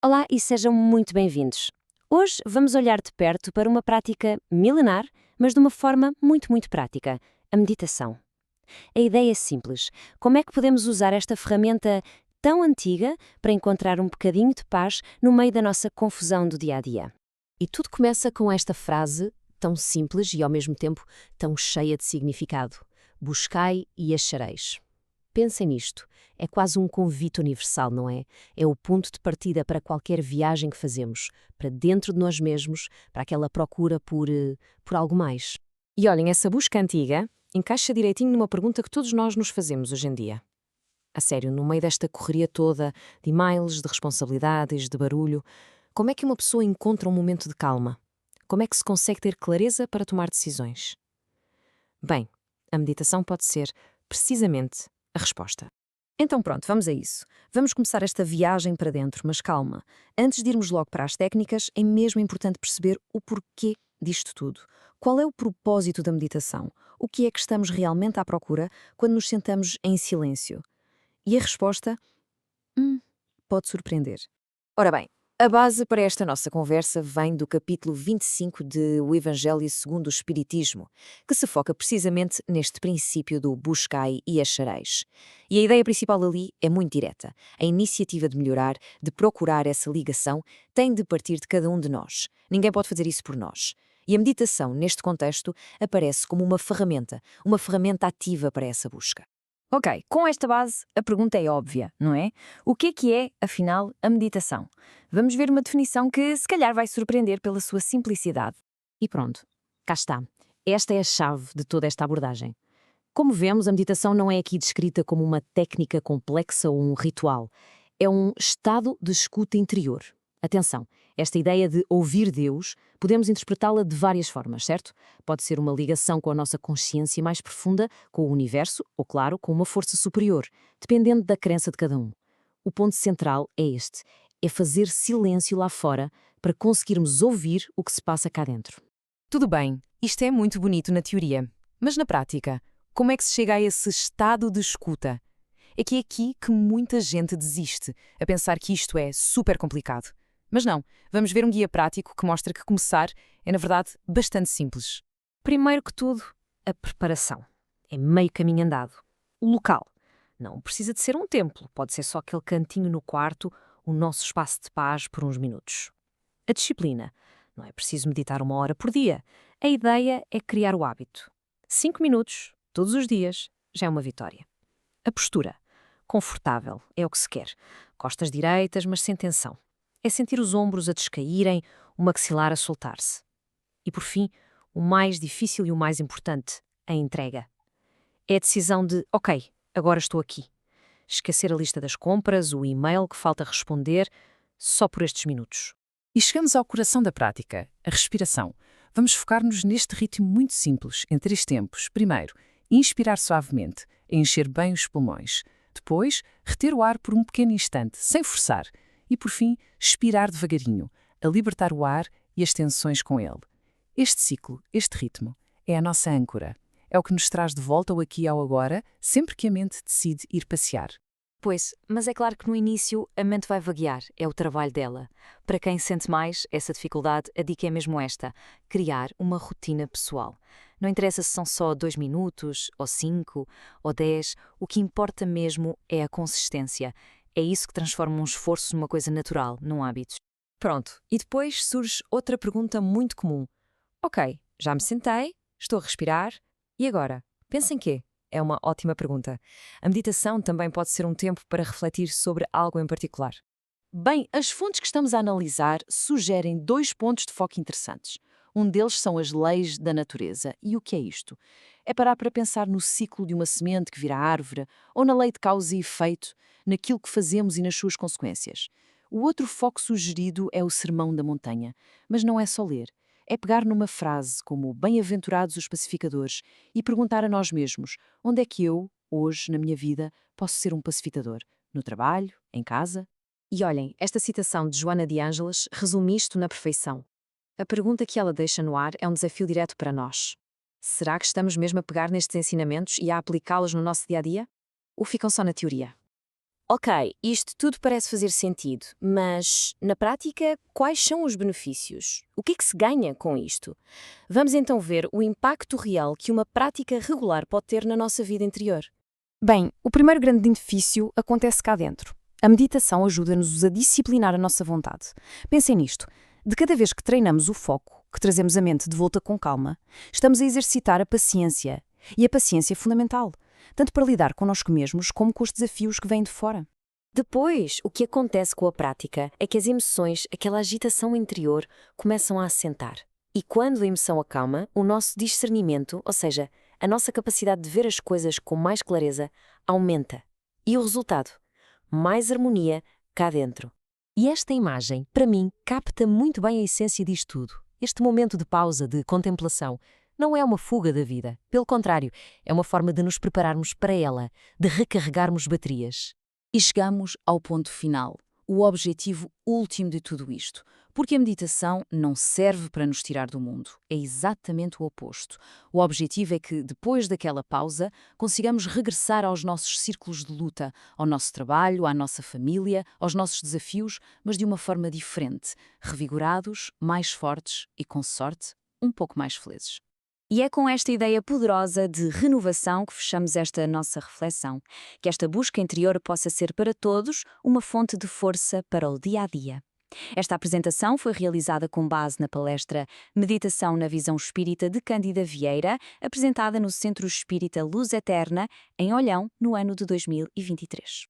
Olá e sejam muito bem-vindos. Hoje vamos olhar de perto para uma prática milenar, mas de uma forma muito prática, a meditação. A ideia é simples. Como é que podemos usar esta ferramenta tão antiga para encontrar um bocadinho de paz no meio da nossa confusão do dia a dia? E tudo começa com esta frase, tão simples e ao mesmo tempo tão cheia de significado: buscai e achareis. Pensem nisto. É quase um convite universal, não é? É o ponto de partida para qualquer viagem que fazemos, para dentro de nós mesmos, para aquela procura por algo mais. E olhem, essa busca antiga encaixa direitinho numa pergunta que todos nós nos fazemos hoje em dia. A sério, no meio desta correria toda, de e-mails, de responsabilidades, de barulho, como é que uma pessoa encontra um momento de calma? Como é que se consegue ter clareza para tomar decisões? Bem, a meditação pode ser, precisamente, a resposta. Então pronto, vamos a isso. Vamos começar esta viagem para dentro, mas calma. Antes de irmos logo para as técnicas, é mesmo importante perceber o porquê disto tudo. Qual é o propósito da meditação? O que é que estamos realmente à procura quando nos sentamos em silêncio? E a resposta? Pode surpreender. Ora bem, a base para esta nossa conversa vem do capítulo 25 de O Evangelho segundo o Espiritismo, que se foca precisamente neste princípio do buscai e achareis. E a ideia principal ali é muito direta. A iniciativa de melhorar, de procurar essa ligação, tem de partir de cada um de nós. Ninguém pode fazer isso por nós. E a meditação, neste contexto, aparece como uma ferramenta ativa para essa busca. Ok, com esta base, a pergunta é óbvia, não é? O que é, afinal, a meditação? Vamos ver uma definição que, se calhar, vai surpreender pela sua simplicidade. E pronto, cá está. Esta é a chave de toda esta abordagem. Como vemos, a meditação não é aqui descrita como uma técnica complexa ou um ritual. É um estado de escuta interior. Atenção, esta ideia de ouvir Deus, podemos interpretá-la de várias formas, certo? Pode ser uma ligação com a nossa consciência mais profunda, com o universo, ou claro, com uma força superior, dependendo da crença de cada um. O ponto central é este, é fazer silêncio lá fora para conseguirmos ouvir o que se passa cá dentro. Tudo bem, isto é muito bonito na teoria, mas na prática, como é que se chega a esse estado de escuta? É que é aqui que muita gente desiste, a pensar que isto é super complicado. Mas não, vamos ver um guia prático que mostra que começar é, na verdade, bastante simples. Primeiro que tudo, a preparação. É meio caminho andado. O local. Não precisa de ser um templo, pode ser só aquele cantinho no quarto, o nosso espaço de paz por uns minutos. A disciplina. Não é preciso meditar 1 hora por dia. A ideia é criar o hábito. 5 minutos, todos os dias, já é uma vitória. A postura. Confortável, é o que se quer. Costas direitas, mas sem tensão. É sentir os ombros a descaírem, o maxilar a soltar-se. E por fim, o mais difícil e o mais importante, a entrega. É a decisão de, ok, agora estou aqui. Esquecer a lista das compras, o e-mail que falta responder, só por estes minutos. E chegamos ao coração da prática, a respiração. Vamos focar-nos neste ritmo muito simples, em 3 tempos. Primeiro, inspirar suavemente, encher bem os pulmões. Depois, reter o ar por um pequeno instante, sem forçar. E, por fim, expirar devagarinho, a libertar o ar e as tensões com ele. Este ciclo, este ritmo, é a nossa âncora. É o que nos traz de volta ao aqui e ao agora, sempre que a mente decide ir passear. Pois, mas é claro que no início a mente vai vaguear, é o trabalho dela. Para quem sente mais essa dificuldade, a dica é mesmo esta: criar uma rotina pessoal. Não interessa se são só 2 minutos, ou 5, ou 10, o que importa mesmo é a consistência. É isso que transforma um esforço numa coisa natural, num hábito. Pronto, e depois surge outra pergunta muito comum. Ok, já me sentei, estou a respirar, e agora? Pensa em quê? É uma ótima pergunta. A meditação também pode ser um tempo para refletir sobre algo em particular. Bem, as fontes que estamos a analisar sugerem 2 pontos de foco interessantes. Um deles são as leis da natureza. E o que é isto? É parar para pensar no ciclo de uma semente que vira árvore, ou na lei de causa e efeito, naquilo que fazemos e nas suas consequências. O outro foco sugerido é o Sermão da Montanha, mas não é só ler. É pegar numa frase como bem-aventurados os pacificadores e perguntar a nós mesmos onde é que eu, hoje, na minha vida, posso ser um pacificador? No trabalho? Em casa? E olhem, esta citação de Joana de Ângeles resume isto na perfeição. A pergunta que ela deixa no ar é um desafio direto para nós. Será que estamos mesmo a pegar nestes ensinamentos e a aplicá-los no nosso dia-a-dia? Ou ficam só na teoria? Ok, isto tudo parece fazer sentido, mas, na prática, quais são os benefícios? O que é que se ganha com isto? Vamos então ver o impacto real que uma prática regular pode ter na nossa vida interior. Bem, o primeiro grande benefício acontece cá dentro. A meditação ajuda-nos a disciplinar a nossa vontade. Pensem nisto. De cada vez que treinamos o foco, que trazemos a mente de volta com calma, estamos a exercitar a paciência. E a paciência é fundamental, tanto para lidar connosco mesmos como com os desafios que vêm de fora. Depois, o que acontece com a prática é que as emoções, aquela agitação interior, começam a assentar. E quando a emoção acalma, o nosso discernimento, ou seja, a nossa capacidade de ver as coisas com mais clareza, aumenta. E o resultado? Mais harmonia cá dentro. E esta imagem, para mim, capta muito bem a essência disto tudo. Este momento de pausa, de contemplação, não é uma fuga da vida. Pelo contrário, é uma forma de nos prepararmos para ela, de recarregarmos baterias. E chegamos ao ponto final, o objetivo último de tudo isto. Porque a meditação não serve para nos tirar do mundo, é exatamente o oposto. O objetivo é que, depois daquela pausa, consigamos regressar aos nossos círculos de luta, ao nosso trabalho, à nossa família, aos nossos desafios, mas de uma forma diferente, revigorados, mais fortes e, com sorte, um pouco mais felizes. E é com esta ideia poderosa de renovação que fechamos esta nossa reflexão. Que esta busca interior possa ser para todos uma fonte de força para o dia a dia. Esta apresentação foi realizada com base na palestra Meditação na Visão Espírita de Cândida Vieira, apresentada no Centro Espírita Luz Eterna, em Olhão, no ano de 2023.